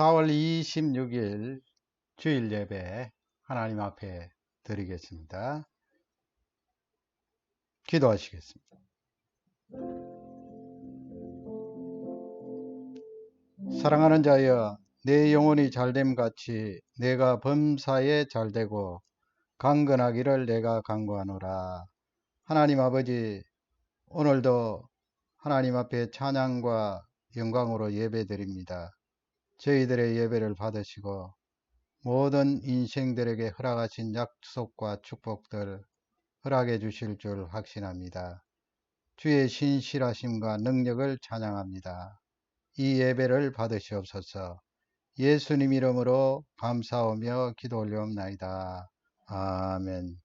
4월 26일 주일 예배 하나님 앞에 드리겠습니다. 기도하시겠습니다. 사랑하는 자여, 내 영혼이 잘됨 같이 내가 범사에 잘되고 강건하기를 내가 간구하노라. 하나님 아버지, 오늘도 하나님 앞에 찬양과 영광으로 예배드립니다. 저희들의 예배를 받으시고 모든 인생들에게 허락하신 약속과 축복들 허락해 주실 줄 확신합니다. 주의 신실하심과 능력을 찬양합니다. 이 예배를 받으시옵소서. 예수님 이름으로 감사하며 기도 올려옵나이다. 아멘.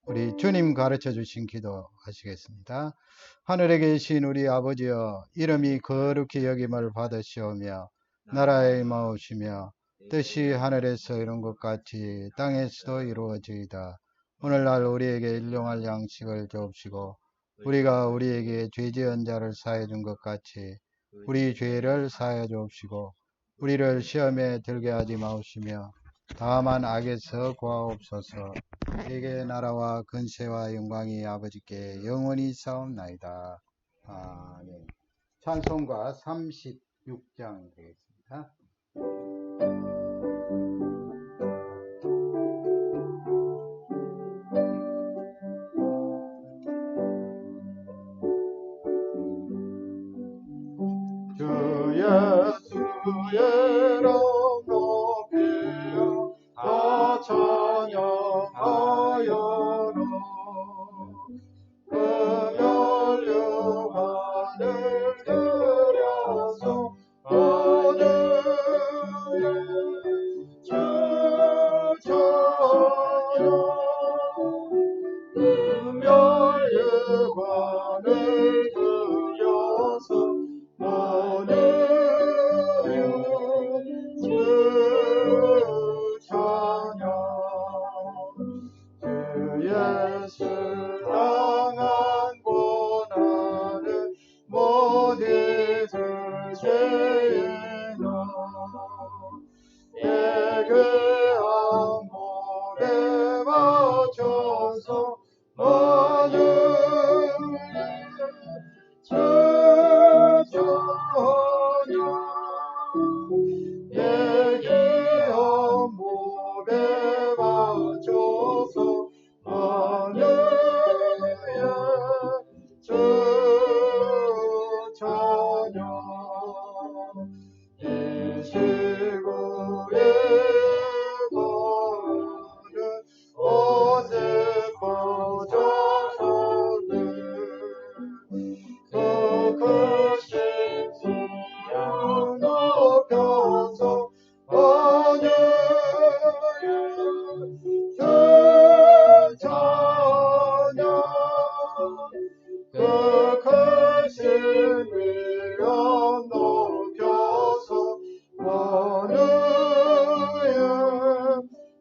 우리 주님 가르쳐 주신 기도 하시겠습니다. 하늘에 계신 우리 아버지여, 이름이 거룩히 여김을 받으시오며 나라에 임하오시며 뜻이 하늘에서 이룬 것 같이 땅에서도 이루어지이다. 오늘날 우리에게 일용할 양식을 주옵시고 우리가 우리에게 죄 지은 자를 사해 준 것 같이 우리 죄를 사해 주옵시고 우리를 시험에 들게 하지 마옵시며 다만 악에서 구하옵소서. 세계 나라와 근세와 영광이 아버지께 영원히 싸움나이다. 아멘. 찬송가 36장 되겠습니다. 주 예수의 이름 높이며 다 찬양하여라. 멸류관을 들여서 하늘에 주 찬양. 멸류관을 들여서 하늘에 주 찬양. 주 예수 향한 고난을 못 잊을 죄나 예배한 몸에 맞춰서 하늘에 주 찬양. 예배한 몸에 맞춰서 하늘에 주 찬양. 이 지구의 발은 어제 퍼져서는 그 크신 지형 높여서 하늘에 주 찬양. 그 크신 위엄 높여서 하늘에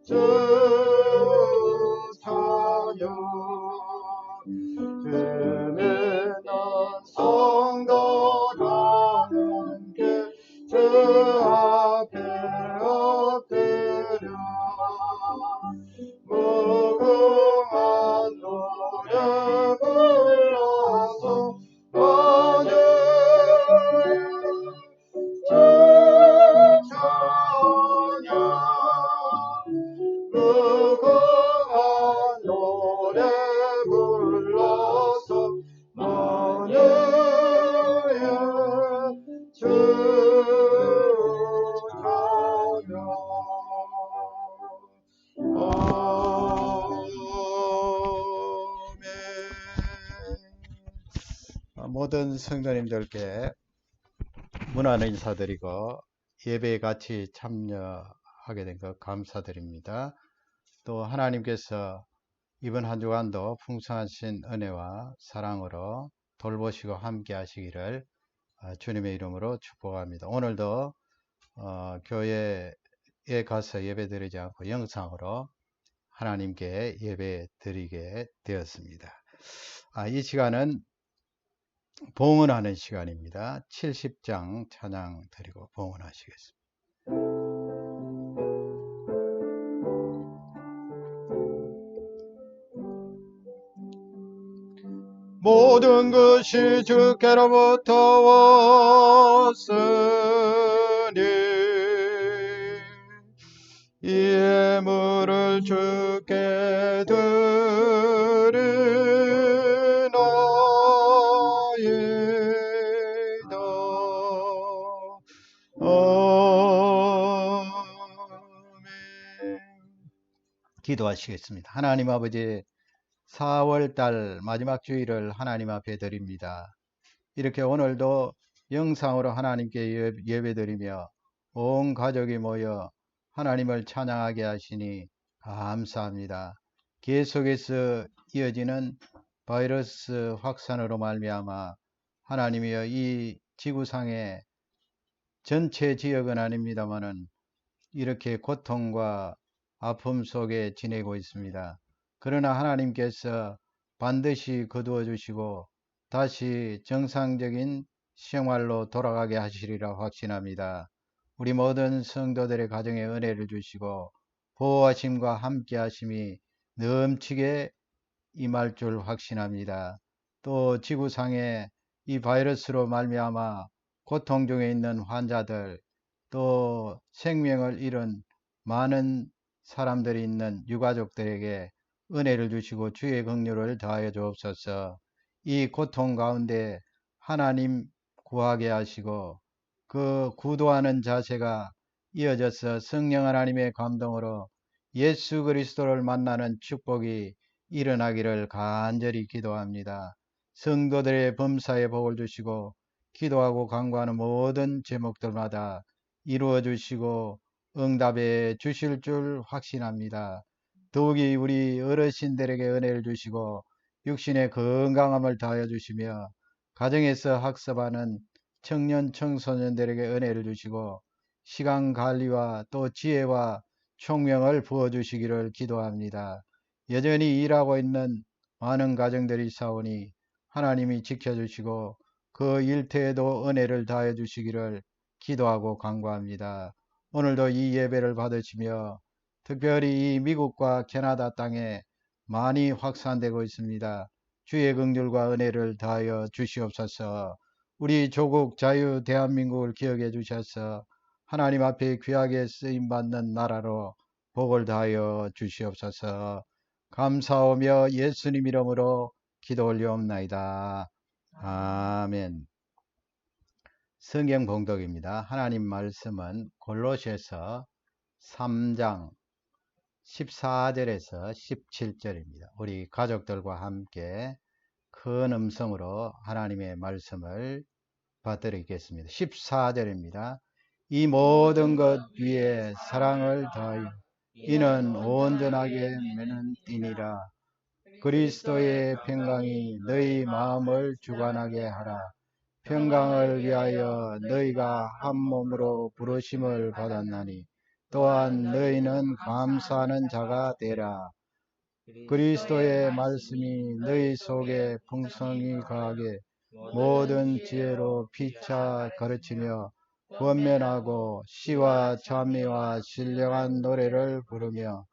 주 찬양. 주는 성도라는 게 주 앞에 엎드려 무궁한 노래 불러서 하늘에 주 찬양. 무궁한 노래 불러서 하늘에 주 찬양. 아멘. 모든 성도님들께 문안 인사드리고 예배에 같이 참여하게 된 것 감사드립니다. 또 하나님께서 이번 한 주간도 풍성하신 은혜와 사랑으로 돌보시고 함께 하시기를 주님의 이름으로 축복합니다. 오늘도 교회에 가서 예배 드리지 않고 영상으로 하나님께 예배 드리게 되었습니다. 이 시간은 봉헌하는 시간입니다. 70장 찬양 드리고 봉헌하시겠습니다. 모든 것이 주께로부터 왔으니 이 예물을 주께 드리나이다. 아멘. 기도하시겠습니다. 하나님 아버지, 4월달 마지막 주일을 하나님 앞에 드립니다. 이렇게 오늘도 영상으로 하나님께 예배드리며 온 가족이 모여 하나님을 찬양하게 하시니 감사합니다. 계속해서 이어지는 바이러스 확산으로 말미암아 하나님이여 이 지구상의 전체 지역은 아닙니다마는 이렇게 고통과 아픔 속에 지내고 있습니다. 그러나 하나님께서 반드시 거두어 주시고 다시 정상적인 생활로 돌아가게 하시리라 확신합니다. 우리 모든 성도들의 가정에 은혜를 주시고 보호하심과 함께 하심이 넘치게 임할 줄 확신합니다. 또 지구상에 이 바이러스로 말미암아 고통 중에 있는 환자들, 또 생명을 잃은 많은 사람들이 있는 유가족들에게 은혜를 주시고 주의 긍휼을 더하여 주옵소서. 이 고통 가운데 하나님 구하게 하시고 그 구도하는 자세가 이어져서 성령 하나님의 감동으로 예수 그리스도를 만나는 축복이 일어나기를 간절히 기도합니다. 성도들의 범사에 복을 주시고 기도하고 간구하는 모든 제목들마다 이루어 주시고 응답해 주실 줄 확신합니다. 더욱이 우리 어르신들에게 은혜를 주시고 육신의 건강함을 더하여 주시며 가정에서 학습하는 청년 청소년들에게 은혜를 주시고 시간 관리와 또 지혜와 총명을 부어 주시기를 기도합니다. 여전히 일하고 있는 많은 가정들이 있사오니 하나님이 지켜주시고 그 일터에도 은혜를 다해 주시기를 기도하고 간구합니다. 오늘도 이 예배를 받으시며 특별히 이 미국과 캐나다 땅에 많이 확산되고 있습니다. 주의 긍휼과 은혜를 다하여 주시옵소서. 우리 조국 자유 대한민국을 기억해 주셔서 하나님 앞에 귀하게 쓰임받는 나라로 복을 다하여 주시옵소서. 감사하며 예수님 이름으로 기도 올려옵나이다. 아멘. 성경 봉독입니다. 하나님 말씀은 골로새서 3장 14절에서 17절입니다. 우리 가족들과 함께 큰 음성으로 하나님의 말씀을 받드리겠습니다. 14절입니다. 이 모든 것 위에 사랑을 더하여 이는 온전하게 매는 띠니라. 그리스도의 평강이 너희 마음을 주관하게 하라. 평강을 위하여 너희가 한 몸으로 부르심을 받았나니 또한 너희는 감사하는 자가 되라. 그리스도의 말씀이 너희 속에 풍성히 거하게 모든 지혜로 피차 가르치며 권면하고 시와 찬미와 신령한 노래를 부르며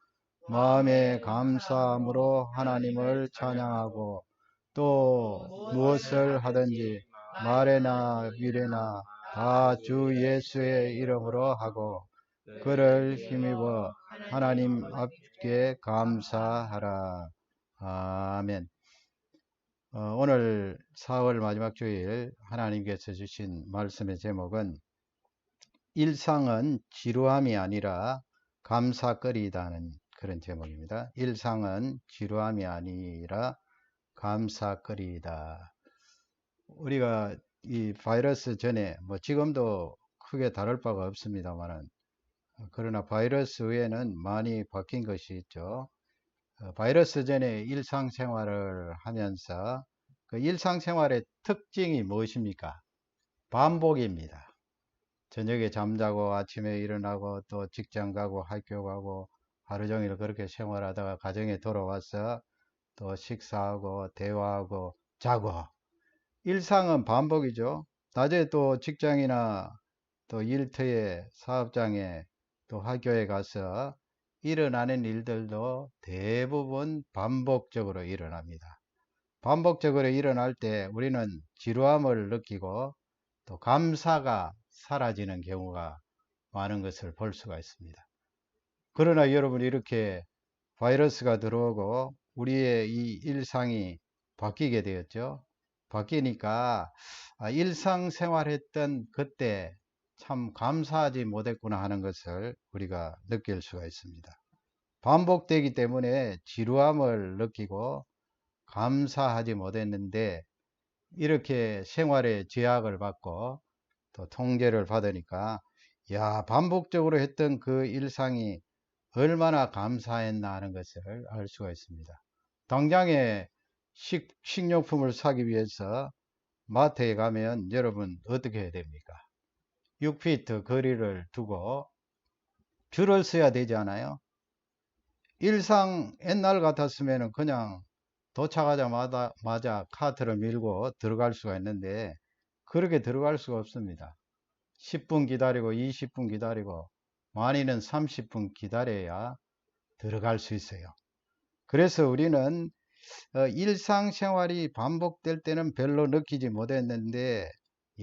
마음에 감사함으로 하나님을 찬양하고 또 무엇을 하든지 말에나 미래나 다 주 예수의 이름으로 하고 그를 힘입어 하나님 앞에 감사하라. 아멘. 오늘 4월 마지막 주일 하나님께서 주신 말씀의 제목은 일상은 지루함이 아니라 감사거리다는 그런 제목입니다. 일상은 지루함이 아니라 감사거리다. 우리가 이 바이러스 전에 지금도 크게 다를 바가 없습니다만은 그러나 바이러스 외에는 많이 바뀐 것이 있죠. 바이러스 전에 일상생활을 하면서 그 일상생활의 특징이 무엇입니까? 반복입니다. 저녁에 잠자고 아침에 일어나고 또 직장 가고 학교 가고 하루 종일 그렇게 생활하다가 가정에 돌아와서 또 식사하고 대화하고 자고. 일상은 반복이죠. 낮에 또 직장이나 또 일터에 사업장에 또 학교에 가서 일어나는 일들도 대부분 반복적으로 일어납니다. 반복적으로 일어날 때 우리는 지루함을 느끼고 또 감사가 사라지는 경우가 많은 것을 볼 수가 있습니다. 그러나 여러분, 이렇게 바이러스가 들어오고 우리의 이 일상이 바뀌게 되었죠. 바뀌니까 일상생활했던 그때 참 감사하지 못했구나 하는 것을 우리가 느낄 수가 있습니다. 반복되기 때문에 지루함을 느끼고 감사하지 못했는데, 이렇게 생활에 제약을 받고 또 통제를 받으니까 야, 반복적으로 했던 그 일상이 얼마나 감사했나 하는 것을 알 수가 있습니다. 당장에 식료품을 사기 위해서 마트에 가면 여러분 어떻게 해야 됩니까? 6피트 거리를 두고 줄을 서야 되지 않아요? 일상 옛날 같았으면 그냥 도착하자마자 카트를 밀고 들어갈 수가 있는데, 그렇게 들어갈 수가 없습니다. 10분 기다리고 20분 기다리고 많이는 30분 기다려야 들어갈 수 있어요. 그래서 우리는 일상생활이 반복될 때는 별로 느끼지 못했는데,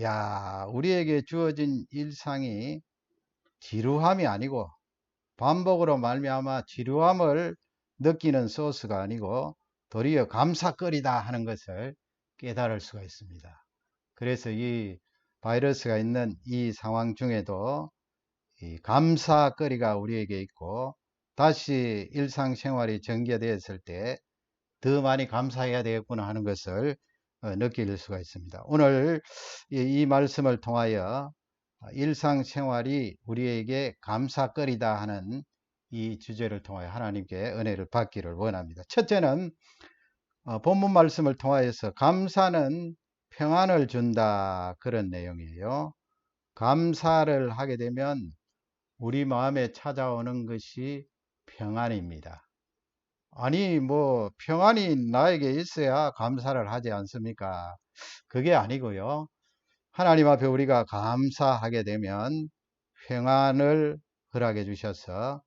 야, 우리에게 주어진 일상이 지루함이 아니고 반복으로 말미암아 지루함을 느끼는 소스가 아니고 도리어 감사거리다 하는 것을 깨달을 수가 있습니다. 그래서 이 바이러스가 있는 이 상황 중에도 이 감사거리가 우리에게 있고, 다시 일상생활이 전개되었을 때 더 많이 감사해야 되겠구나 하는 것을 느낄 수가 있습니다. 오늘 이 말씀을 통하여 일상생활이 우리에게 감사거리다 하는 이 주제를 통하여 하나님께 은혜를 받기를 원합니다. 첫째는 본문 말씀을 통하여서 감사는 평안을 준다, 그런 내용이에요. 감사를 하게 되면 우리 마음에 찾아오는 것이 평안입니다. 아니, 뭐 평안이 나에게 있어야 감사를 하지 않습니까? 그게 아니고요. 하나님 앞에 우리가 감사하게 되면 평안을 허락해 주셔서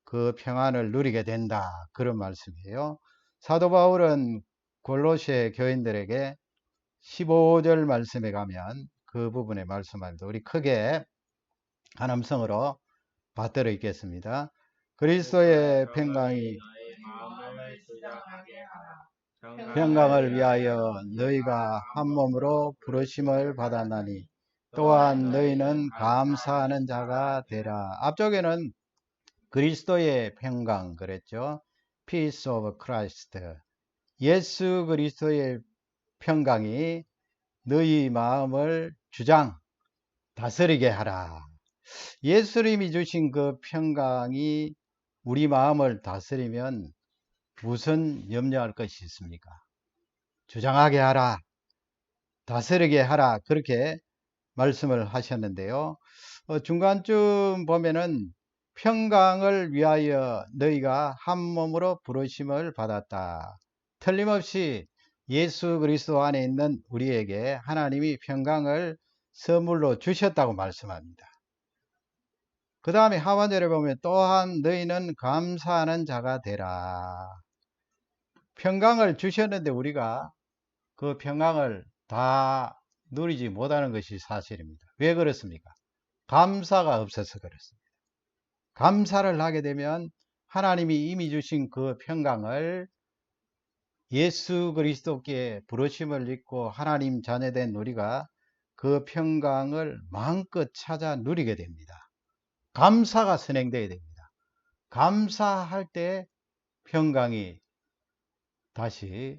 그 평안을 누리게 된다, 그런 말씀이에요. 사도 바울은 골로새 교인들에게 15절 말씀에 가면 그 부분에 말씀합니다. 우리 크게 한 음성으로 받들어 있겠습니다. 그리스도의 평강이 평강을 위하여 너희가 한 몸으로 부르심을 받았나니 또한 너희는 감사하는 자가 되라. 앞쪽에는 그리스도의 평강 그랬죠. Peace of Christ. 예수 그리스도의 평강이 너희 마음을 주장 다스리게 하라. 예수님이 주신 그 평강이 우리 마음을 다스리면 무슨 염려할 것이 있습니까? 주장하게 하라, 다스리게 하라, 그렇게 말씀을 하셨는데요. 중간쯤 보면은 평강을 위하여 너희가 한 몸으로 부르심을 받았다. 틀림없이 예수 그리스도 안에 있는 우리에게 하나님이 평강을 선물로 주셨다고 말씀합니다. 그 다음에 하반절에 보면 또한 너희는 감사하는 자가 되라. 평강을 주셨는데 우리가 그 평강을 다 누리지 못하는 것이 사실입니다. 왜 그렇습니까? 감사가 없어서 그렇습니다. 감사를 하게 되면 하나님이 이미 주신 그 평강을 예수 그리스도께 부르심을 입고 하나님 자녀된 우리가 그 평강을 마음껏 찾아 누리게 됩니다. 감사가 선행되어야 됩니다. 감사할 때 평강이 다시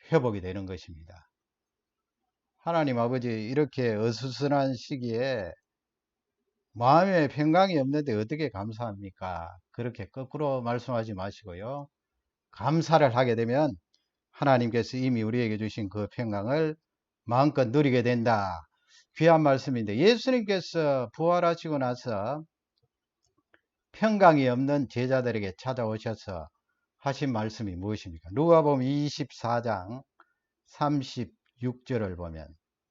회복이 되는 것입니다. 하나님 아버지, 이렇게 어수선한 시기에 마음에 평강이 없는데 어떻게 감사합니까? 그렇게 거꾸로 말씀하지 마시고요. 감사를 하게 되면 하나님께서 이미 우리에게 주신 그 평강을 마음껏 누리게 된다. 귀한 말씀인데, 예수님께서 부활하시고 나서 평강이 없는 제자들에게 찾아오셔서 하신 말씀이 무엇입니까? 누가복음 24장 36절을 보면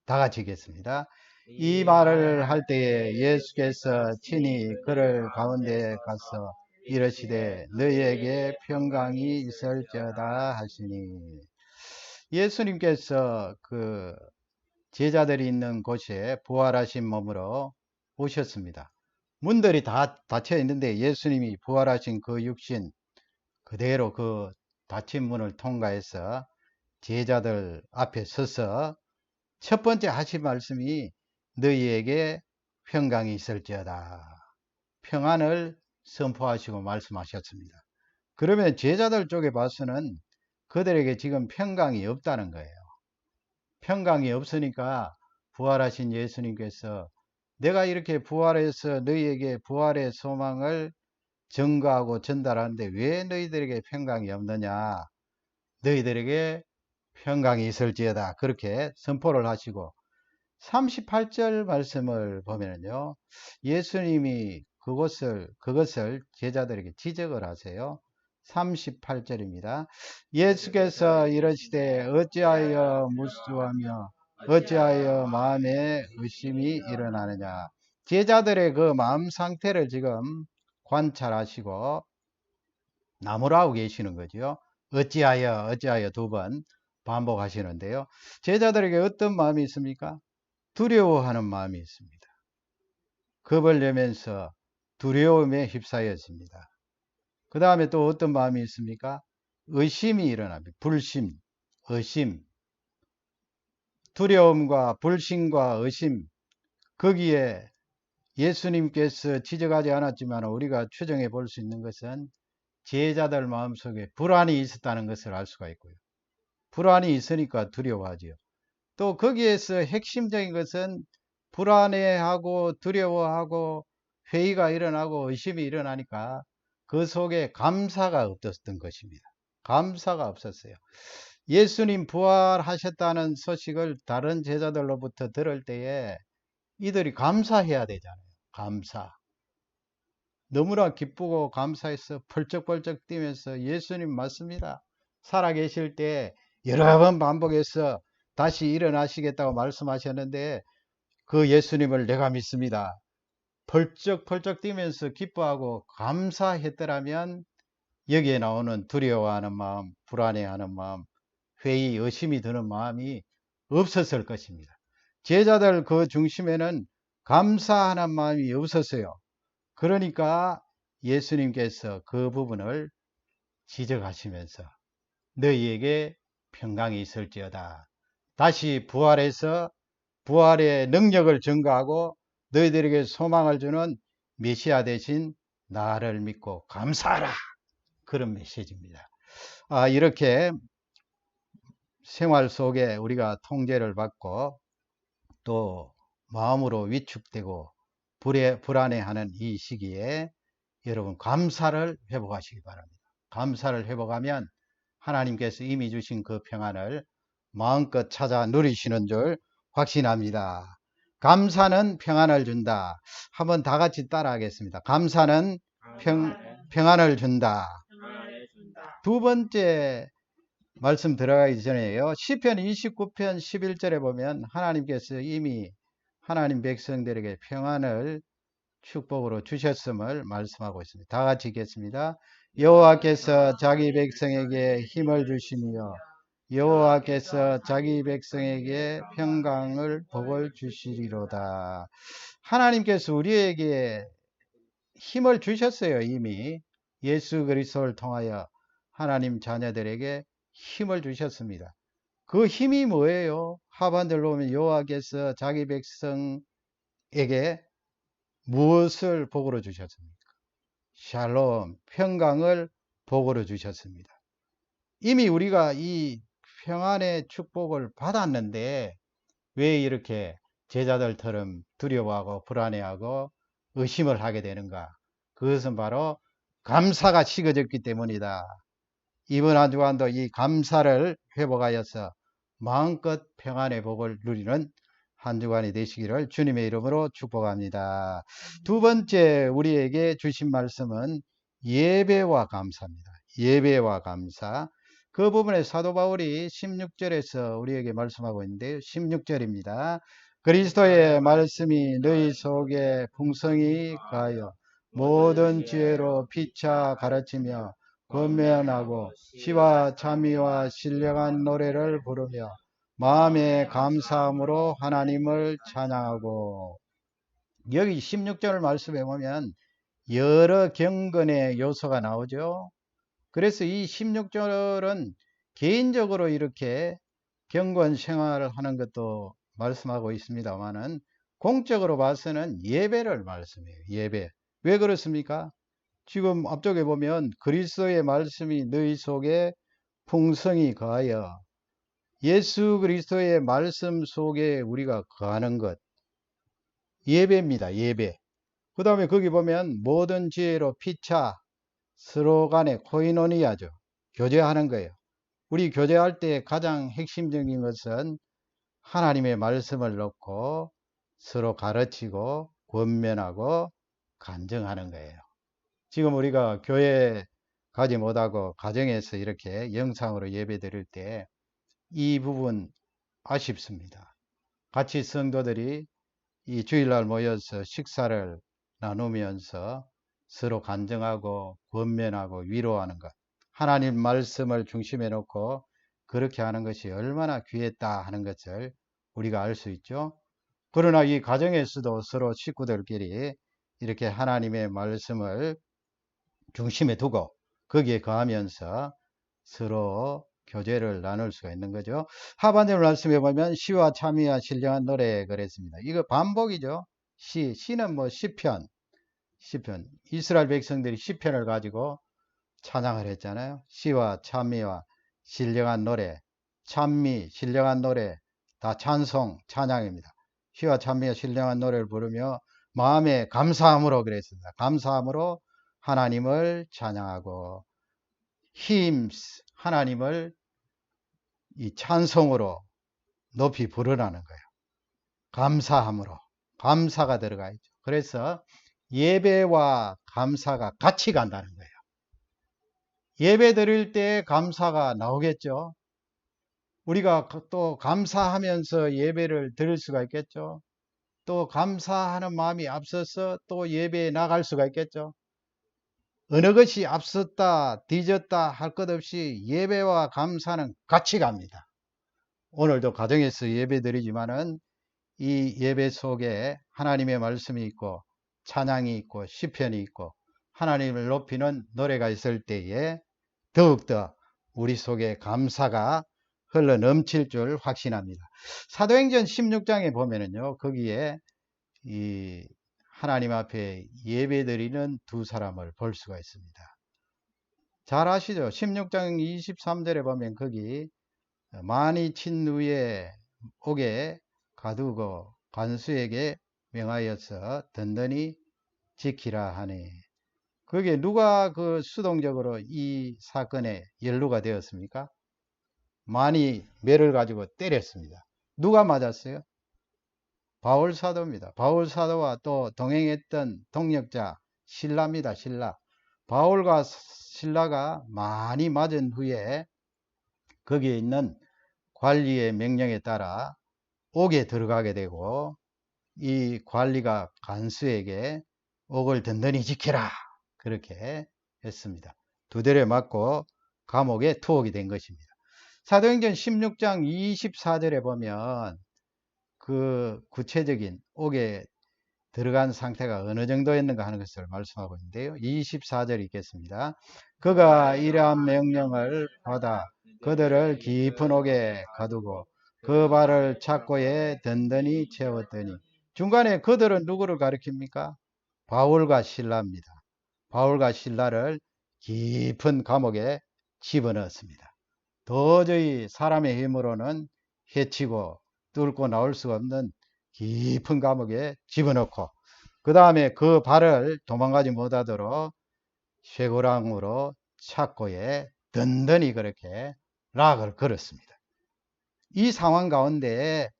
다 같이 읽겠습니다. 이 말을 할 때에 예수께서 친히 그를 가운데 가서 이르시되 너희에게 평강이 있을지어다 하시니, 예수님께서 그 제자들이 있는 곳에 부활하신 몸으로 오셨습니다. 문들이 다 닫혀 있는데 예수님이 부활하신 그 육신 그대로 그 닫힌 문을 통과해서 제자들 앞에 서서 첫 번째 하신 말씀이 너희에게 평강이 있을지어다. 평안을 선포하시고 말씀하셨습니다. 그러면 제자들 쪽에 봐서는 그들에게 지금 평강이 없다는 거예요. 평강이 없으니까 부활하신 예수님께서 내가 이렇게 부활해서 너희에게 부활의 소망을 증거하고 전달하는데 왜 너희들에게 평강이 없느냐? 너희들에게 평강이 있을지어다. 그렇게 선포를 하시고 38절 말씀을 보면요. 예수님이 그것을 제자들에게 지적을 하세요. 38절입니다. 예수께서 이르시되 어찌하여 무수하며 어찌하여 마음에 의심이 일어나느냐. 제자들의 그 마음 상태를 지금 관찰하시고 나무라고 계시는 거죠. 어찌하여 두 번 반복하시는데요. 제자들에게 어떤 마음이 있습니까? 두려워하는 마음이 있습니다. 겁을 내면서 두려움에 휩싸였습니다. 그 다음에 또 어떤 마음이 있습니까? 의심이 일어납니다. 불심, 의심, 두려움과 불신과 의심, 거기에 예수님께서 지적하지 않았지만 우리가 추정해 볼 수 있는 것은 제자들 마음속에 불안이 있었다는 것을 알 수가 있고요. 불안이 있으니까 두려워하지요. 또 거기에서 핵심적인 것은 불안해하고 두려워하고 회의가 일어나고 의심이 일어나니까 그 속에 감사가 없었던 것입니다. 감사가 없었어요. 예수님 부활하셨다는 소식을 다른 제자들로부터 들을 때에 이들이 감사해야 되잖아요. 감사. 너무나 기쁘고 감사해서 펄쩍펄쩍 뛰면서 예수님 맞습니다. 살아계실 때 여러 번 반복해서 다시 일어나시겠다고 말씀하셨는데 그 예수님을 내가 믿습니다. 펄쩍펄쩍 뛰면서 기뻐하고 감사했더라면 여기에 나오는 두려워하는 마음, 불안해하는 마음, 회의, 의심이 드는 마음이 없었을 것입니다. 제자들 그 중심에는 감사하는 마음이 없었어요. 그러니까 예수님께서 그 부분을 지적하시면서 너희에게 평강이 있을지어다. 다시 부활해서 부활의 능력을 증거하고 너희들에게 소망을 주는 메시아 대신 나를 믿고 감사하라. 그런 메시지입니다. 이렇게 생활 속에 우리가 통제를 받고 또 마음으로 위축되고 불안해하는 이 시기에 여러분 감사를 회복하시기 바랍니다. 감사를 회복하면 하나님께서 이미 주신 그 평안을 마음껏 찾아 누리시는 줄 확신합니다. 감사는 평안을 준다. 한번 다 같이 따라 하겠습니다. 감사는 평안을 준다. 두 번째 말씀 들어가기 전에요. 시편 29편 11절에 보면 하나님께서 이미 하나님 백성들에게 평안을 축복으로 주셨음을 말씀하고 있습니다. 다 같이 읽겠습니다. 여호와께서 자기 백성에게 힘을 주시며 여호와께서 자기 백성에게 평강을 복을 주시리로다. 하나님께서 우리에게 힘을 주셨어요. 이미 예수 그리스도를 통하여 하나님 자녀들에게 힘을 주셨습니다. 그 힘이 뭐예요? 하반절로 보면 여호와께서 자기 백성에게 무엇을 복으로 주셨습니까? 샬롬, 평강을 복으로 주셨습니다. 이미 우리가 이 평안의 축복을 받았는데 왜 이렇게 제자들처럼 두려워하고 불안해하고 의심을 하게 되는가? 그것은 바로 감사가 식어졌기 때문이다. 이번 한 주간도 이 감사를 회복하여서 마음껏 평안의 복을 누리는 한 주간이 되시기를 주님의 이름으로 축복합니다. 두 번째 우리에게 주신 말씀은 예배와 감사입니다. 예배와 감사. 그 부분에 사도 바울이 16절에서 우리에게 말씀하고 있는데요. 16절입니다. 그리스도의 말씀이 너희 속에 풍성히 가하여 모든 지혜로 피차 가르치며 권면하고 시와 참의와 신령한 노래를 부르며 마음에 감사함으로 하나님을 찬양하고. 여기 16절 말씀에 보면 여러 경건의 요소가 나오죠. 그래서 이 16절은 개인적으로 이렇게 경건 생활을 하는 것도 말씀하고 있습니다만은 공적으로 봐서는 예배를 말씀해요. 예배. 왜 그렇습니까? 지금 앞쪽에 보면 그리스도의 말씀이 너희 속에 풍성히 거하여, 예수 그리스도의 말씀 속에 우리가 거하는 것, 예배입니다. 예배. 그 다음에 거기 보면 모든 지혜로 피차 서로 간에 코이노니아죠. 교제하는 거예요. 우리 교제할 때 가장 핵심적인 것은 하나님의 말씀을 놓고 서로 가르치고 권면하고 간증하는 거예요. 지금 우리가 교회 가지 못하고 가정에서 이렇게 영상으로 예배 드릴 때 이 부분 아쉽습니다. 같이 성도들이 이 주일날 모여서 식사를 나누면서 서로 간증하고 권면하고 위로하는 것, 하나님 말씀을 중심에 놓고 그렇게 하는 것이 얼마나 귀했다 하는 것을 우리가 알 수 있죠. 그러나 이 가정에서도 서로 식구들끼리 이렇게 하나님의 말씀을 중심에 두고 거기에 거하면서 서로 교제를 나눌 수가 있는 거죠. 하반절 말씀에 보면 시와 참의와 신령한 노래 그랬습니다. 이거 반복이죠. 시는 뭐 시편. 이스라엘 백성들이 시편을 가지고 찬양을 했잖아요. 시와 참미와 신령한 노래, 찬미, 신령한 노래, 다 찬송, 찬양입니다. 시와 참미와 신령한 노래를 부르며 마음에 감사함으로 그랬습니다. 감사함으로 하나님을 찬양하고, 힘스, 하나님을 이 찬송으로 높이 부르라는 거예요. 감사함으로. 감사가 들어가 있죠. 그래서 예배와 감사가 같이 간다는 거예요. 예배 드릴 때 감사가 나오겠죠. 우리가 또 감사하면서 예배를 드릴 수가 있겠죠. 또 감사하는 마음이 앞서서 또 예배에 나갈 수가 있겠죠. 어느 것이 앞섰다 뒤졌다 할 것 없이 예배와 감사는 같이 갑니다. 오늘도 가정에서 예배 드리지만은 이 예배 속에 하나님의 말씀이 있고 찬양이 있고 시편이 있고 하나님을 높이는 노래가 있을 때에 더욱더 우리 속에 감사가 흘러 넘칠 줄 확신합니다. 사도행전 16장에 보면은요, 거기에 이 하나님 앞에 예배드리는 두 사람을 볼 수가 있습니다. 잘 아시죠? 16장 23절에 보면 거기 많이 친 후에 옥에 가두고 관수에게 명하여서 든든히 지키라 하니, 그게 누가 그 수동적으로 이 사건에 연루가 되었습니까? 많이 매를 가지고 때렸습니다. 누가 맞았어요? 바울 사도입니다. 바울 사도와 또 동행했던 동력자 실라입니다. 실라. 바울과 실라가 많이 맞은 후에 거기에 있는 관리의 명령에 따라 옥에 들어가게 되고, 이 관리가 간수에게 옥을 든든히 지켜라 그렇게 했습니다. 두드려 맞고 감옥에 투옥이 된 것입니다. 사도행전 16장 24절에 보면 그 구체적인 옥에 들어간 상태가 어느 정도였는가 하는 것을 말씀하고 있는데요. 24절 읽겠습니다. 그가 이러한 명령을 받아 그들을 깊은 옥에 가두고 그 발을 착고에 든든히 채웠더니, 중간에 그들은 누구를 가리킵니까? 바울과 실라입니다. 바울과 실라를 깊은 감옥에 집어넣었습니다. 도저히 사람의 힘으로는 해치고 뚫고 나올 수 없는 깊은 감옥에 집어넣고, 그 다음에 그 발을 도망가지 못하도록 쇠고랑으로 착고에 든든히 그렇게 락을 걸었습니다. 이 상황 가운데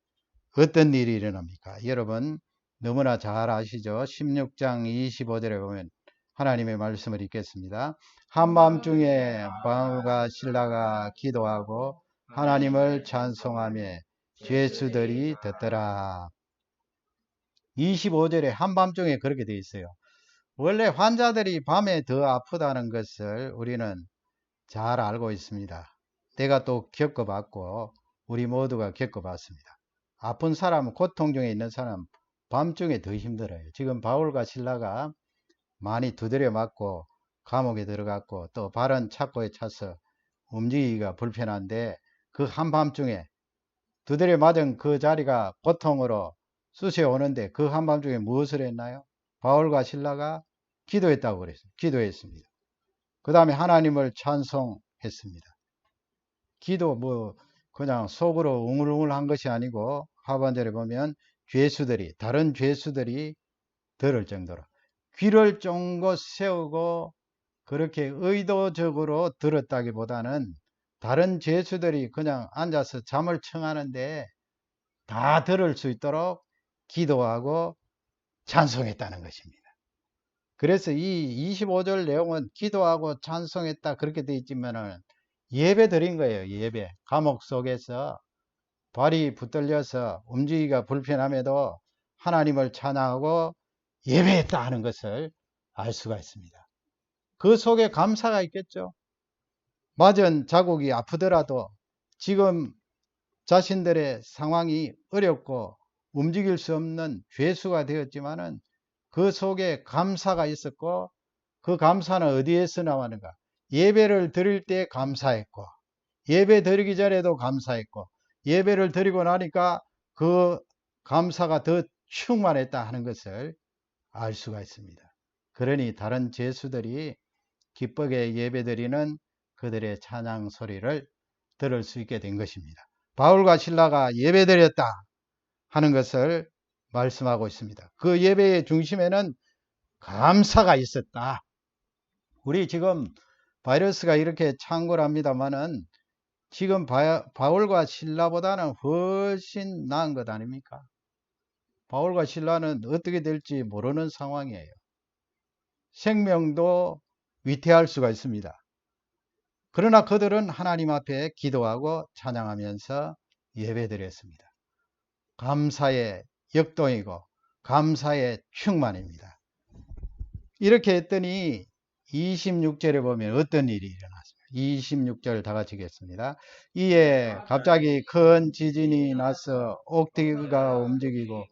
어떤 일이 일어납니까? 여러분 너무나 잘 아시죠? 16장 25절에 보면 하나님의 말씀을 읽겠습니다. 한밤중에 바울과 실라가 기도하고 하나님을 찬송하며 죄수들이 듣더라. 25절에 한밤중에 그렇게 되어 있어요. 원래 환자들이 밤에 더 아프다는 것을 우리는 잘 알고 있습니다. 내가 또 겪어봤고 우리 모두가 겪어봤습니다. 아픈 사람, 고통 중에 있는 사람 밤중에 더 힘들어요. 지금 바울과 실라가 많이 두드려 맞고 감옥에 들어갔고 또 바른 착고에 차서 움직이기가 불편한데 그 한밤중에 두드려 맞은 그 자리가 고통으로 쑤셔오는데 그 한밤중에 무엇을 했나요? 바울과 실라가 기도했다고 그랬어요. 기도했습니다. 그 다음에 하나님을 찬송했습니다. 기도 그냥 속으로 웅얼웅얼 한 것이 아니고 하반절에 보면 다른 죄수들이 들을 정도로 귀를 쫑긋 세우고 그렇게 의도적으로 들었다기보다는 다른 죄수들이 그냥 앉아서 잠을 청하는데 다 들을 수 있도록 기도하고 찬송했다는 것입니다. 그래서 이 25절 내용은 기도하고 찬송했다 그렇게 되어 있지만은 예배 드린 거예요. 예배. 감옥 속에서 발이 붙들려서 움직이기가 불편함에도 하나님을 찬양하고 예배했다 하는 것을 알 수가 있습니다. 그 속에 감사가 있겠죠. 맞은 자국이 아프더라도 지금 자신들의 상황이 어렵고 움직일 수 없는 죄수가 되었지만은 그 속에 감사가 있었고 그 감사는 어디에서 나왔는가? 예배를 드릴 때 감사했고 예배 드리기 전에도 감사했고 예배를 드리고 나니까 그 감사가 더 충만했다 하는 것을 알 수가 있습니다. 그러니 다른 죄수들이 기쁘게 예배드리는 그들의 찬양 소리를 들을 수 있게 된 것입니다. 바울과 실라가 예배드렸다 하는 것을 말씀하고 있습니다. 그 예배의 중심에는 감사가 있었다. 우리 지금 바이러스가 이렇게 창궐합니다만은 지금 바울과 실라보다는 훨씬 나은 것 아닙니까? 바울과 실라는 어떻게 될지 모르는 상황이에요. 생명도 위태할 수가 있습니다. 그러나 그들은 하나님 앞에 기도하고 찬양하면서 예배드렸습니다. 감사의 역동이고 감사의 충만입니다. 이렇게 했더니 26절에 보면 어떤 일이 일어났습니다. 26절 다 같이 읽겠습니다. 이에 갑자기 큰 지진이 나서 옥대가 움직이고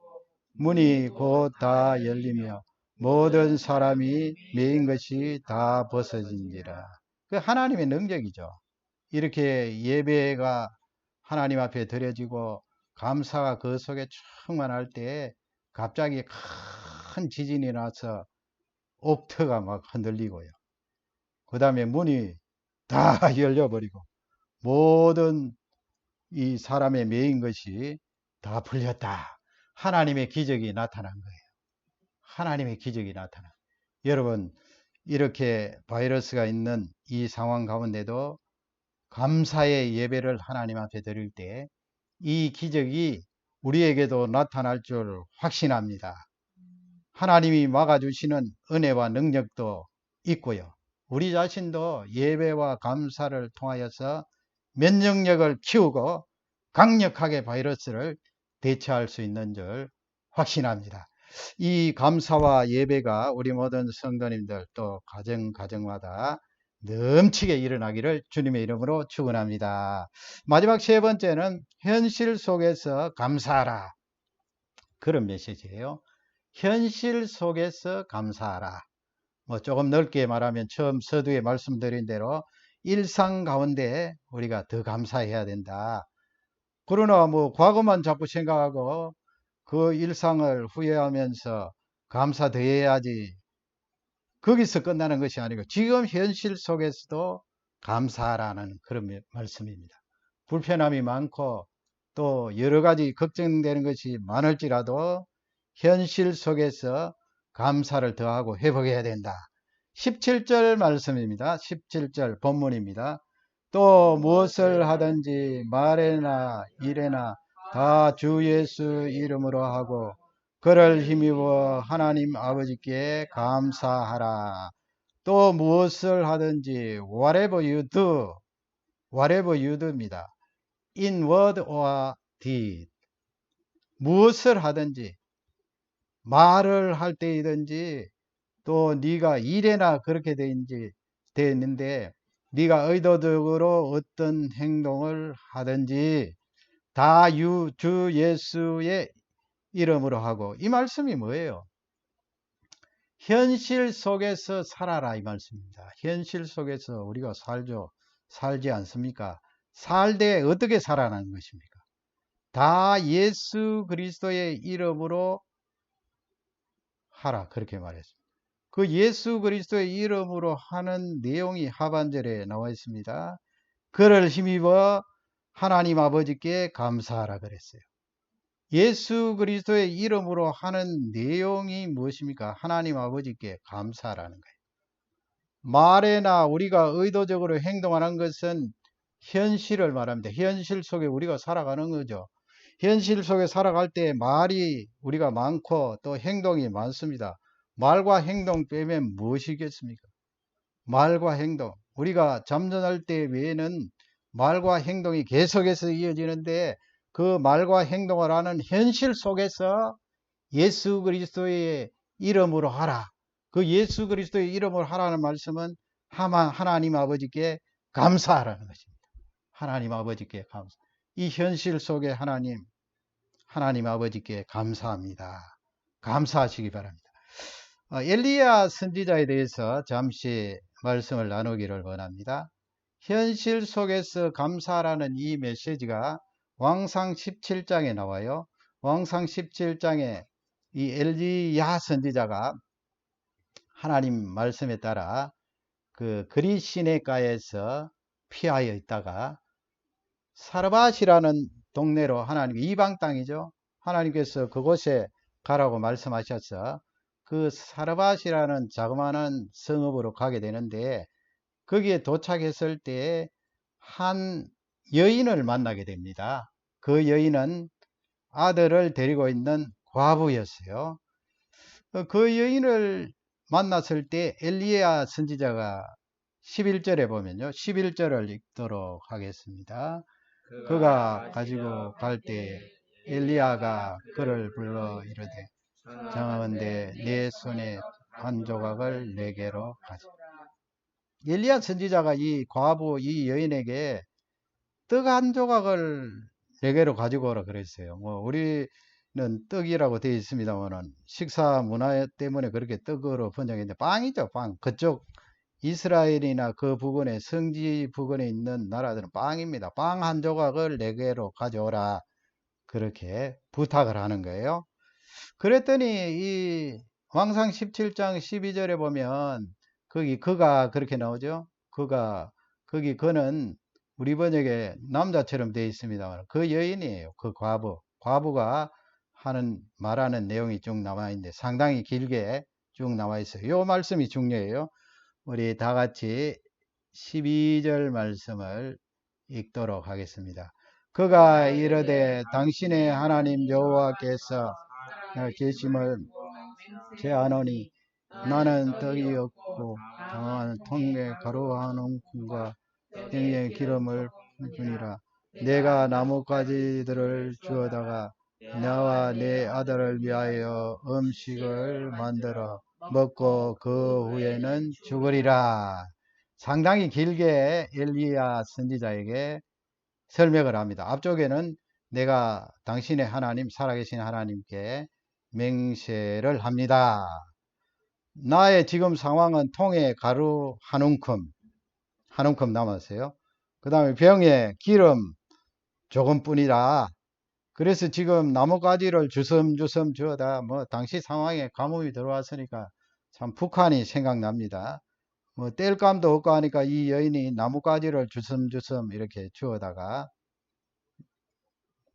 문이 곧 다 열리며 모든 사람이 메인 것이 다 벗어진지라. 그 하나님의 능력이죠. 이렇게 예배가 하나님 앞에 드려지고 감사가 그 속에 충만할 때 갑자기 큰 지진이 나서 옥터가 막 흔들리고요. 그 다음에 문이 다 열려버리고 모든 이 사람의 메인 것이 다 풀렸다. 하나님의 기적이 나타난 거예요. 하나님의 기적이 나타나. 여러분, 이렇게 바이러스가 있는 이 상황 가운데도 감사의 예배를 하나님 앞에 드릴 때 이 기적이 우리에게도 나타날 줄 확신합니다. 하나님이 막아주시는 은혜와 능력도 있고요. 우리 자신도 예배와 감사를 통하여서 면역력을 키우고 강력하게 바이러스를 대처할 수 있는 줄 확신합니다. 이 감사와 예배가 우리 모든 성도님들 또 가정마다 넘치게 일어나기를 주님의 이름으로 축원합니다. 마지막 세 번째는 현실 속에서 감사하라. 그런 메시지예요. 현실 속에서 감사하라. 조금 넓게 말하면 처음 서두에 말씀드린 대로 일상 가운데 우리가 더 감사해야 된다. 그러나 과거만 자꾸 생각하고 그 일상을 후회하면서 감사 더 해야지. 거기서 끝나는 것이 아니고 지금 현실 속에서도 감사하라는 그런 말씀입니다. 불편함이 많고 또 여러 가지 걱정되는 것이 많을지라도 현실 속에서 감사를 더하고 회복해야 된다. 17절 말씀입니다. 17절 본문입니다. 또 무엇을 하든지 말에나 일에나 다 주 예수 이름으로 하고 그를 힘입어 하나님 아버지께 감사하라. 또 무엇을 하든지 whatever you do입니다. in word or deed. 무엇을 하든지 말을 할 때이든지 또 네가 일에나 그렇게 되어 있는데 네가 의도적으로 어떤 행동을 하든지 다 주 예수의 이름으로 하고. 이 말씀이 뭐예요? 현실 속에서 살아라 이 말씀입니다. 현실 속에서 우리가 살지 않습니까? 살되 어떻게 살아나는 것입니까? 다 예수 그리스도의 이름으로 하라 그렇게 말했습니다. 그 예수 그리스도의 이름으로 하는 내용이 하반절에 나와 있습니다. 그를 힘입어 하나님 아버지께 감사하라 그랬어요. 예수 그리스도의 이름으로 하는 내용이 무엇입니까? 하나님 아버지께 감사하라는 거예요. 말에나 우리가 의도적으로 행동하는 것은 현실을 말합니다. 현실 속에 우리가 살아가는 거죠. 현실 속에 살아갈 때 말이 우리가 많고 또 행동이 많습니다. 말과 행동 빼면 무엇이겠습니까? 말과 행동. 우리가 잠잠할 때 외에는 말과 행동이 계속해서 이어지는데 그 말과 행동을 하는 현실 속에서 예수 그리스도의 이름으로 하라. 그 예수 그리스도의 이름으로 하라는 말씀은 하나님 아버지께 감사하라는 것입니다. 하나님 아버지께 감사. 이 현실 속에 하나님 아버지께 감사합니다. 감사하시기 바랍니다. 엘리야 선지자에 대해서 잠시 말씀을 나누기를 원합니다. 현실 속에서 감사라는 이 메시지가 왕상 17장에 나와요. 왕상 17장에 이 엘리야 선지자가 하나님 말씀에 따라 그 그리 시내가에서 피하여 있다가 사르밧이라는 동네로 하나님 이방 땅이죠. 하나님께서 그곳에 가라고 말씀하셔서 그 사르밧이라는 자그마한 성읍으로 가게 되는데 거기에 도착했을 때 한 여인을 만나게 됩니다. 그 여인은 아들을 데리고 있는 과부였어요. 그 여인을 만났을 때 엘리야 선지자가 11절에 보면요. 11절을 읽도록 하겠습니다. 그가 가지고 갈 때 엘리야가 그를 불러 이르되 장하건대 내 손에 한 조각을 내게로 가져. 엘리야 선지자가 이 과부 이 여인에게 떡 한 조각을 내게로 가지고 오라 그랬어요. 뭐 우리는 떡이라고 되어 있습니다만은 식사 문화 때문에 그렇게 떡으로 번역했는데 빵이죠, 빵. 그쪽 이스라엘이나 그 부근에 성지 부근에 있는 나라들은 빵입니다. 빵 한 조각을 내게로 가져오라 그렇게 부탁을 하는 거예요. 그랬더니 이 왕상 17장 12절에 보면 거기 그가 그렇게 나오죠. 거기 그는 우리 번역에 남자처럼 되어 있습니다만 그 여인이에요. 그 과부가 말하는 내용이 쭉 나와 있는데 상당히 길게 쭉 나와 있어요. 이 말씀이 중요해요. 우리 다 같이 12절 말씀을 읽도록 하겠습니다. 그가 이르되 당신의 하나님 여호와께서 계심을 제하노니 나는 떡이 없고 다만 통에 가루 한 움큼과 등에 기름을 뿐이라. 내가 나뭇가지들을 주어다가 나와 내 아들을 위하여 음식을 만들어 먹고 그 후에는 죽으리라. 상당히 길게 엘리야 선지자에게 설명을 합니다. 앞쪽에는 내가 당신의 하나님 살아계신 하나님께 맹세를 합니다. 나의 지금 상황은 통에 가루 한 움큼 남았어요. 그 다음에 병에 기름 조금뿐이라. 그래서 지금 나뭇가지를 주섬주섬 주어다. 뭐 당시 상황에 가뭄이 들어왔으니까 참 북한이 생각납니다. 뭐 뗄감도 없고 하니까 이 여인이 나뭇가지를 주섬주섬 이렇게 주어다가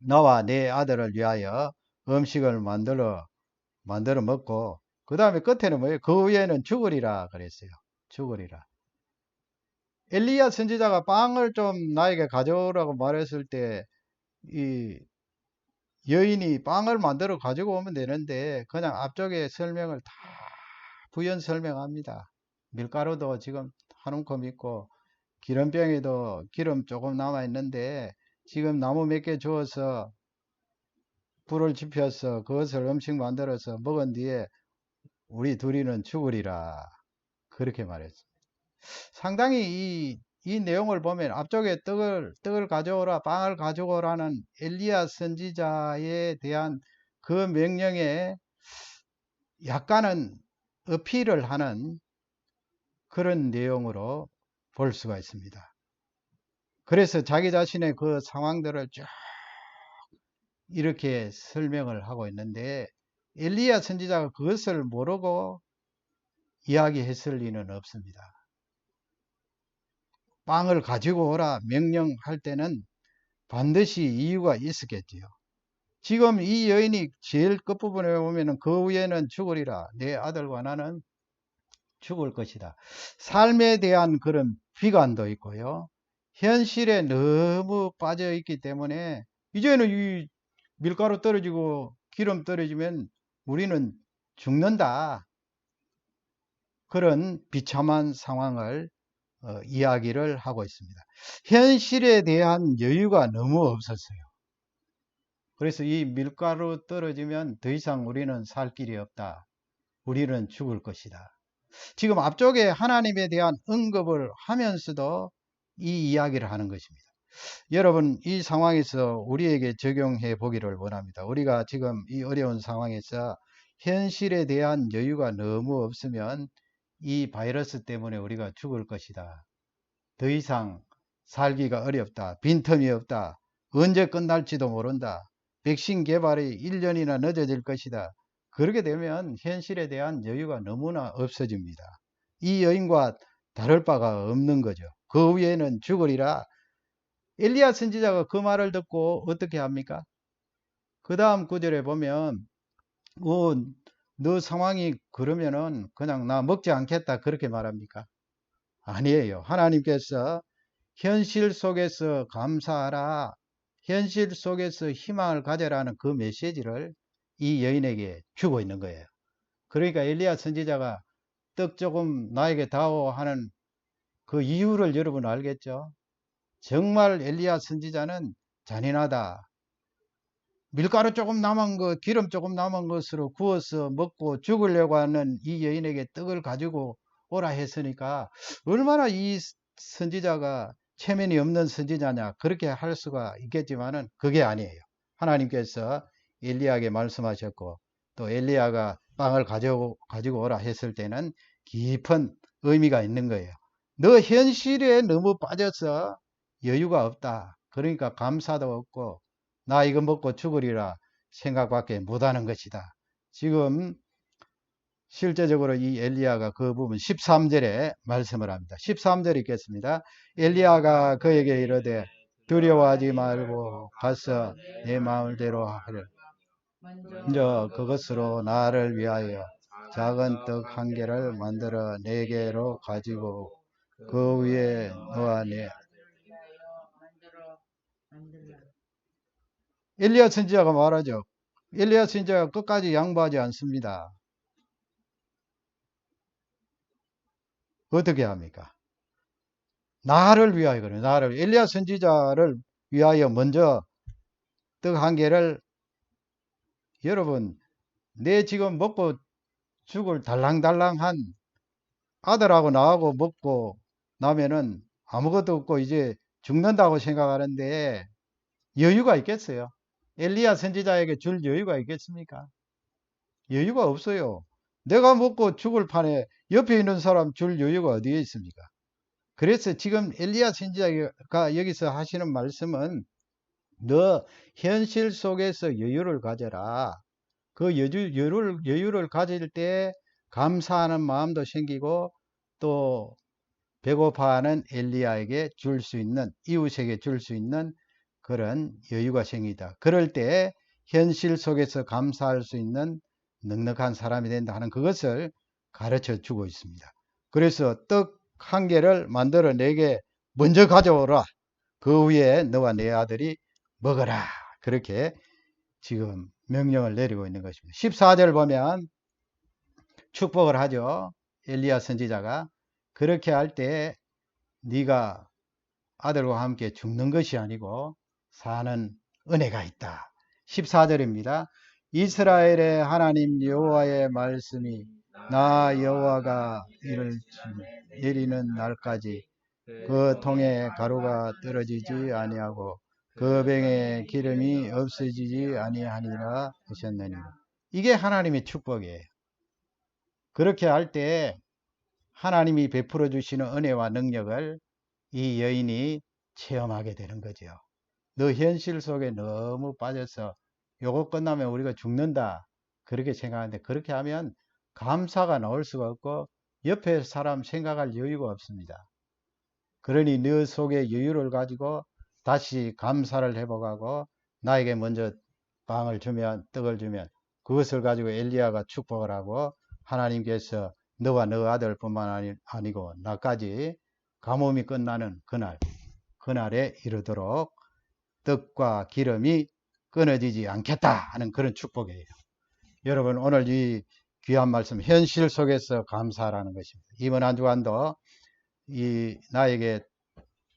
너와 내 아들을 위하여 음식을 만들어 먹고 그 다음에 끝에는 뭐예요? 그 후에는 죽으리라 그랬어요. 죽으리라. 엘리야 선지자가 빵을 좀 나에게 가져오라고 말했을 때 이 여인이 빵을 만들어 가지고 오면 되는데 그냥 앞쪽에 설명을 다 부연 설명합니다. 밀가루도 지금 한 움큼 있고 기름병에도 기름 조금 남아 있는데 지금 나무 몇 개 주어서 불을 지펴서 그것을 음식 만들어서 먹은 뒤에 우리 둘이는 죽으리라 그렇게 말했습니다. 상당히 이 이 내용을 보면 앞쪽에 떡을 가져오라, 빵을 가져오라는 엘리야 선지자에 대한 그 명령에 약간은 어필을 하는 그런 내용으로 볼 수가 있습니다. 그래서 자기 자신의 그 상황들을 쭉 이렇게 설명을 하고 있는데 엘리야 선지자가 그것을 모르고 이야기했을 리는 없습니다. 빵을 가지고 오라 명령할 때는 반드시 이유가 있었겠지요. 지금 이 여인이 제일 끝부분에 보면은 그 후에는 죽으리라. 내 아들과 나는 죽을 것이다. 삶에 대한 그런 비관도 있고요. 현실에 너무 빠져 있기 때문에 이제는 이 밀가루 떨어지고 기름 떨어지면 우리는 죽는다. 그런 비참한 상황을 이야기를 하고 있습니다. 현실에 대한 여유가 너무 없었어요. 그래서 이 밀가루 떨어지면 더 이상 우리는 살 길이 없다. 우리는 죽을 것이다. 지금 앞쪽에 하나님에 대한 언급을 하면서도 이 이야기를 하는 것입니다. 여러분, 이 상황에서 우리에게 적용해 보기를 원합니다. 우리가 지금 이 어려운 상황에서 현실에 대한 여유가 너무 없으면 이 바이러스 때문에 우리가 죽을 것이다. 더 이상 살기가 어렵다. 빈틈이 없다. 언제 끝날지도 모른다. 백신 개발이 1년이나 늦어질 것이다. 그렇게 되면 현실에 대한 여유가 너무나 없어집니다. 이 여인과 다를 바가 없는 거죠. 그 위에는 죽으리라. 엘리야 선지자가 그 말을 듣고 어떻게 합니까? 그 다음 구절에 보면 너 상황이 그러면은 그냥 나 먹지 않겠다 그렇게 말합니까? 아니에요. 하나님께서 현실 속에서 감사하라, 현실 속에서 희망을 가져라는 그 메시지를 이 여인에게 주고 있는 거예요. 그러니까 엘리야 선지자가 떡 조금 나에게 다오 하는 그 이유를 여러분 알겠죠? 정말 엘리야 선지자는 잔인하다. 밀가루 조금 남은 것, 기름 조금 남은 것으로 구워서 먹고 죽으려고 하는 이 여인에게 떡을 가지고 오라 했으니까 얼마나 이 선지자가 체면이 없는 선지자냐 그렇게 할 수가 있겠지만은 그게 아니에요. 하나님께서 엘리야에게 말씀하셨고 또 엘리야가 빵을 가지고 오라 했을 때는 깊은 의미가 있는 거예요. 너 현실에 너무 빠져서 여유가 없다. 그러니까 감사도 없고 나 이거 먹고 죽으리라 생각밖에 못하는 것이다. 지금 실제적으로 이 엘리야가 그 부분 13절에 말씀을 합니다. 13절 읽겠습니다. 엘리야가 그에게 이르되 두려워하지 말고 가서 내 마음대로 하려. 먼저 그것으로 나를 위하여 작은 떡 한 개를 만들어 내게로 가지고 그 위에 너와 내 엘리야 선지자가 말하죠. 엘리야 선지자가 끝까지 양보하지 않습니다. 어떻게 합니까? 나를 위하여 그래요. 나를 엘리야 선지자를 위하여 먼저 떡 한 개를 여러분 내 지금 먹고 죽을 달랑달랑한 아들하고 나하고 먹고 나면은 아무것도 없고 이제 죽는다고 생각하는데 여유가 있겠어요? 엘리야 선지자에게 줄 여유가 있겠습니까? 여유가 없어요. 내가 먹고 죽을 판에 옆에 있는 사람 줄 여유가 어디에 있습니까? 그래서 지금 엘리야 선지자가 여기서 하시는 말씀은 너 현실 속에서 여유를 가져라. 그 여유를 가질 때 감사하는 마음도 생기고 또 배고파하는 엘리야에게 줄 수 있는 이웃에게 줄 수 있는 그런 여유가 생기다. 그럴 때 현실 속에서 감사할 수 있는 넉넉한 사람이 된다 하는 그것을 가르쳐 주고 있습니다. 그래서 떡 한 개를 만들어 내게 먼저 가져오라. 그 위에 너와 내 아들이 먹어라. 그렇게 지금 명령을 내리고 있는 것입니다. 14절 보면 축복을 하죠. 엘리야 선지자가 그렇게 할 때 네가 아들과 함께 죽는 것이 아니고 사는 은혜가 있다. 14절입니다. 이스라엘의 하나님 여호와의 말씀이 나 여호와가 이를 내리는 날까지 그 통에 가루가 떨어지지 아니하고 그 병에 기름이 없어지지 아니하니라 하셨느니라. 이게 하나님의 축복이에요. 그렇게 할 때 하나님이 베풀어 주시는 은혜와 능력을 이 여인이 체험하게 되는 거죠. 너 현실 속에 너무 빠져서 요거 끝나면 우리가 죽는다 그렇게 생각하는데, 그렇게 하면 감사가 나올 수가 없고 옆에 사람 생각할 여유가 없습니다. 그러니 너 속에 여유를 가지고 다시 감사를 회복하고, 나에게 먼저 빵을 주면, 떡을 주면 그것을 가지고 엘리야가 축복을 하고 하나님께서 너와 너 아들뿐만 아니고 나까지 가뭄이 끝나는 그날에 이르도록 떡과 기름이 끊어지지 않겠다 하는 그런 축복이에요. 여러분, 오늘 이 귀한 말씀, 현실 속에서 감사라는 것입니다. 이번 한 주간도 이 나에게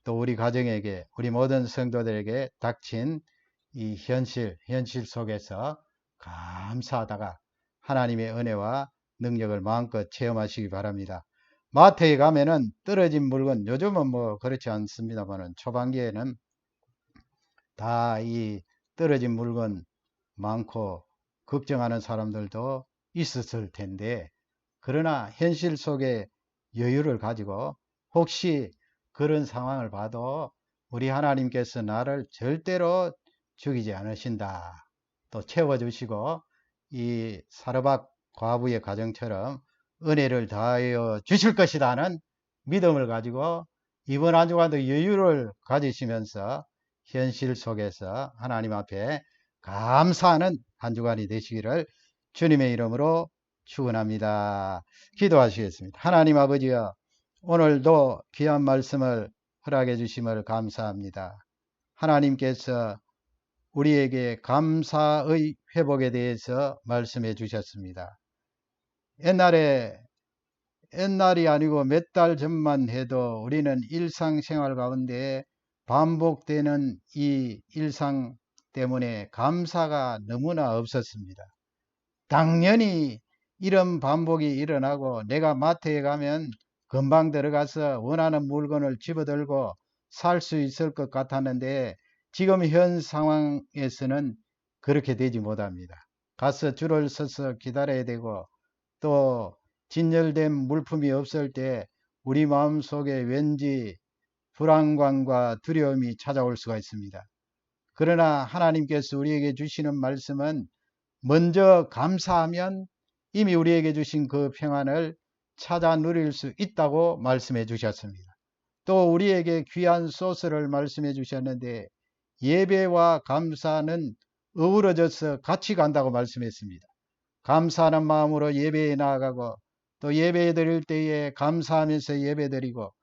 또 우리 가정에게, 우리 모든 성도들에게 닥친 이 현실 속에서 감사하다가 하나님의 은혜와 능력을 마음껏 체험하시기 바랍니다. 마트에 가면은 떨어진 물건, 요즘은 뭐 그렇지 않습니다만은 초반기에는 다 이 떨어진 물건 많고 걱정하는 사람들도 있었을 텐데, 그러나 현실 속에 여유를 가지고 혹시 그런 상황을 봐도 우리 하나님께서 나를 절대로 죽이지 않으신다, 또 채워주시고 이 사르밧 과부의 가정처럼 은혜를 다하여 주실 것이다 하는 믿음을 가지고 이번 한 주간도 여유를 가지시면서 현실 속에서 하나님 앞에 감사하는 한 주간이 되시기를 주님의 이름으로 축원합니다. 기도하시겠습니다. 하나님 아버지여, 오늘도 귀한 말씀을 허락해 주심을 감사합니다. 하나님께서 우리에게 감사의 회복에 대해서 말씀해 주셨습니다. 옛날이 아니고 몇 달 전만 해도 우리는 일상생활 가운데 반복되는 이 일상 때문에 감사가 너무나 없었습니다. 당연히 이런 반복이 일어나고 내가 마트에 가면 금방 들어가서 원하는 물건을 집어들고 살 수 있을 것 같았는데, 지금 현 상황에서는 그렇게 되지 못합니다. 가서 줄을 서서 기다려야 되고, 또 진열된 물품이 없을 때 우리 마음속에 왠지 불안감과 두려움이 찾아올 수가 있습니다. 그러나 하나님께서 우리에게 주시는 말씀은 먼저 감사하면 이미 우리에게 주신 그 평안을 찾아 누릴 수 있다고 말씀해 주셨습니다. 또 우리에게 귀한 소스를 말씀해 주셨는데, 예배와 감사는 어우러져서 같이 간다고 말씀했습니다. 감사하는 마음으로 예배에 나아가고, 또 예배 드릴 때에 감사하면서 예배 드리고,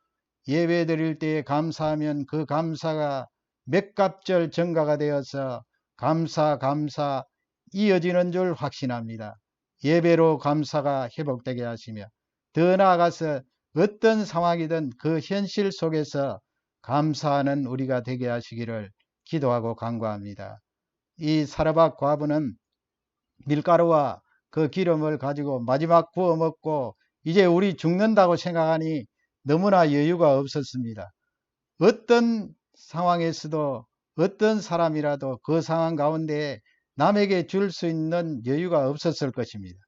예배 드릴 때에 감사하면 그 감사가 몇 갑절 증가가 되어서 감사 이어지는 줄 확신합니다. 예배로 감사가 회복되게 하시며, 더 나아가서 어떤 상황이든 그 현실 속에서 감사하는 우리가 되게 하시기를 기도하고 간구합니다. 이 사르밧 과부는 밀가루와 그 기름을 가지고 마지막 구워 먹고 이제 우리 죽는다고 생각하니 너무나 여유가 없었습니다. 어떤 상황에서도 어떤 사람이라도 그 상황 가운데 남에게 줄 수 있는 여유가 없었을 것입니다.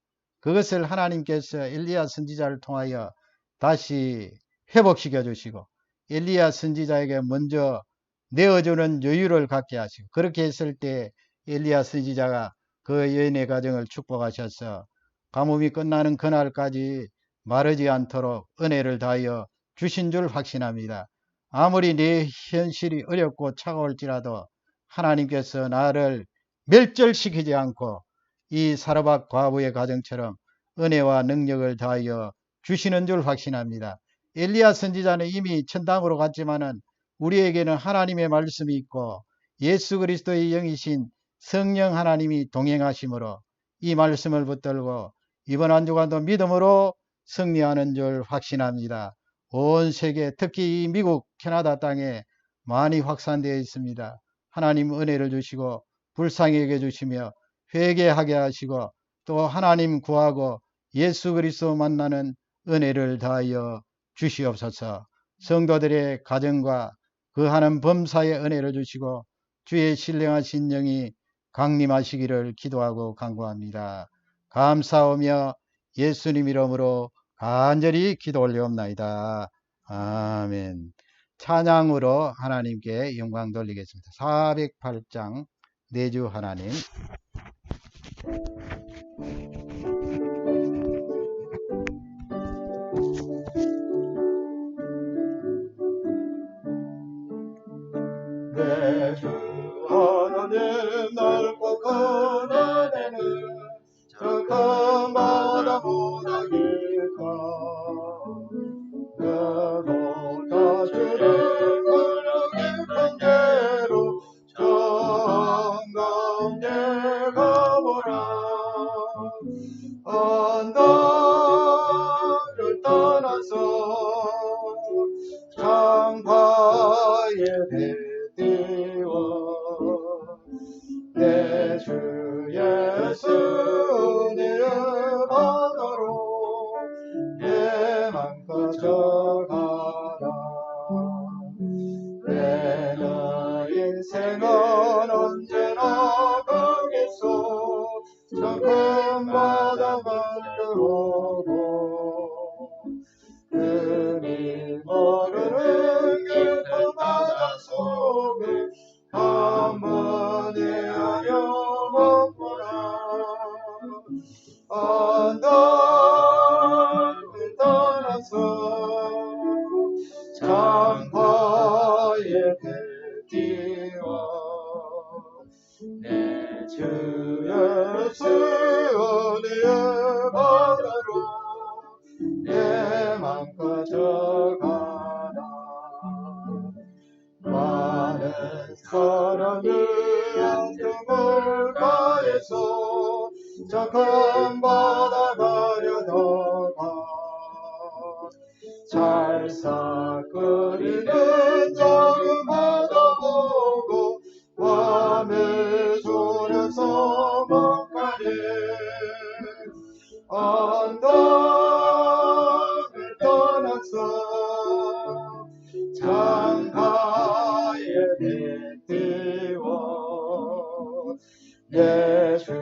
그것을 하나님께서 엘리야 선지자를 통하여 다시 회복시켜 주시고, 엘리야 선지자에게 먼저 내어주는 여유를 갖게 하시고, 그렇게 했을 때 엘리야 선지자가 그 여인의 가정을 축복하셔서 가뭄이 끝나는 그날까지 마르지 않도록 은혜를 다하여 주신 줄 확신합니다. 아무리 내 현실이 어렵고 차가울지라도 하나님께서 나를 멸절시키지 않고 이 사르밧 과부의 가정처럼 은혜와 능력을 다하여 주시는 줄 확신합니다. 엘리야 선지자는 이미 천당으로 갔지만은 우리에게는 하나님의 말씀이 있고 예수 그리스도의 영이신 성령 하나님이 동행하심으로 이 말씀을 붙들고 이번 한 주간도 믿음으로 승리하는 줄 확신합니다. 온 세계, 특히 이 미국 캐나다 땅에 많이 확산되어 있습니다. 하나님 은혜를 주시고 불쌍히 여겨주시며 회개하게 하시고, 또 하나님 구하고 예수 그리스도 만나는 은혜를 다하여 주시옵소서. 성도들의 가정과 그 하는 범사에 은혜를 주시고 주의 신령하신 영이 강림하시기를 기도하고 간구합니다. 감사하며 예수님 이름으로 간절히 기도 올리옵나이다. 아멘. 찬양으로 하나님께 영광 돌리겠습니다. 408장 내주 하나님. 내 주 하나님 넓고 큰 은혜는 저 큰 바다보다 길까. 그 높다 주를 그려 깊은 데로 정가운데 가보라. 언덕을 떠나서 창과에 배 띄워 내 주 예수 은혜의 바다로 예만 꺼져가라. 내 인생은 언제나 거기서 저 큰 바다만 들어오고 금이 모르는 깊은 바다 속에 한번 헤아려 먹구나. 언덕을 떠나서 창파에 배 띄워 내 주 예수 은혜의 바다로 내맘 꺼져가라. 많은 사람이 안정을 가해서 저 큰 바다 가려다가 찰싹거리는 작은 바다 보고 밤에 졸여서 못 가네. 언덕을 떠나서 창가에 배 띄워 내 주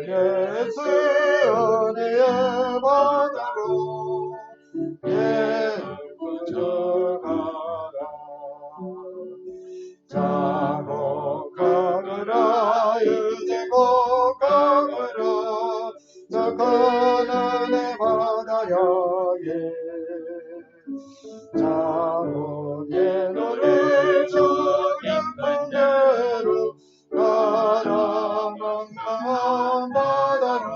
예수 은혜의 바다로 예를 꺼져가라. 자곡하느라 유제곡하느라 저 큰 은혜 바다야에 자원의 노래 저 깊은 데로 가라. 망망한 바다로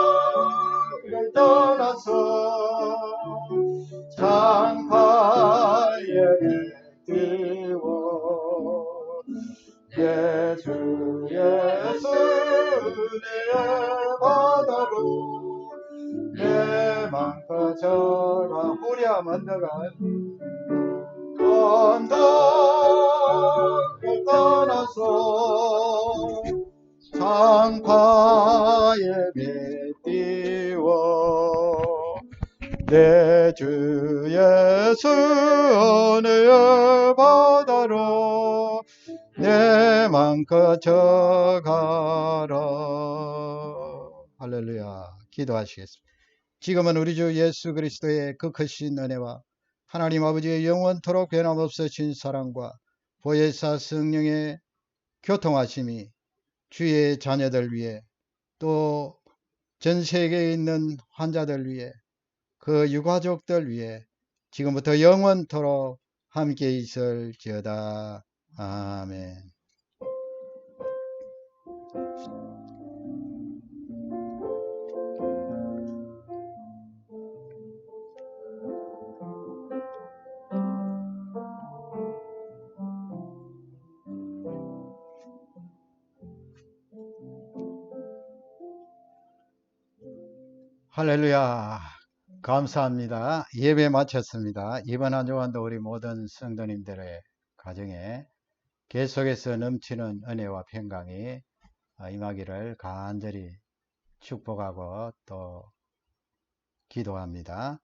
언덕을 떠나서 창파에 띄워 내 주 예수 은혜의 바다로 내맘 꺼져가. 후랴 먼저가 언덕을 떠나서 창파에 배 띄워 내 주 예수 은혜의 바다로 내맘 꺼져가라. 할렐루야. 기도하시겠습니다. 지금은 우리 주 예수 그리스도의 그 크신 은혜와 하나님 아버지의 영원토록 변함없으신 사랑과 보혜사 성령의 교통하심이 주의 자녀들 위해 또 전 세계에 있는 환자들 위해 그 유가족들 위해 지금부터 영원토록 함께 있을지어다. 아멘. 할렐루야. 감사합니다. 예배 마쳤습니다. 이번 한 주간도 우리 모든 성도님들의 가정에 계속해서 넘치는 은혜와 평강이 임하기를 간절히 축복하고 또 기도합니다.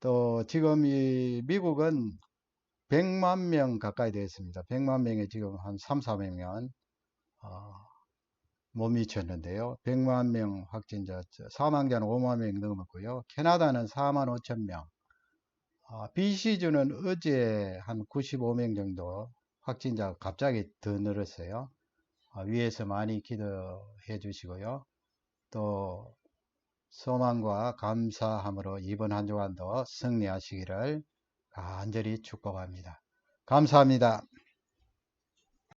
또 지금 이 미국은 100만 명 가까이 되었습니다. 100만 명에 지금 한 3, 400명 못 미쳤는데요. 100만 명 확진자, 사망자는 5만 명 넘었고요. 캐나다는 4만 5천 명. BC주는 어제 한 95명 정도 확진자가 갑자기 더 늘었어요. 위에서 많이 기도해 주시고요. 또 소망과 감사함으로 이번 한 주간도 승리하시기를 간절히 축복합니다. 감사합니다.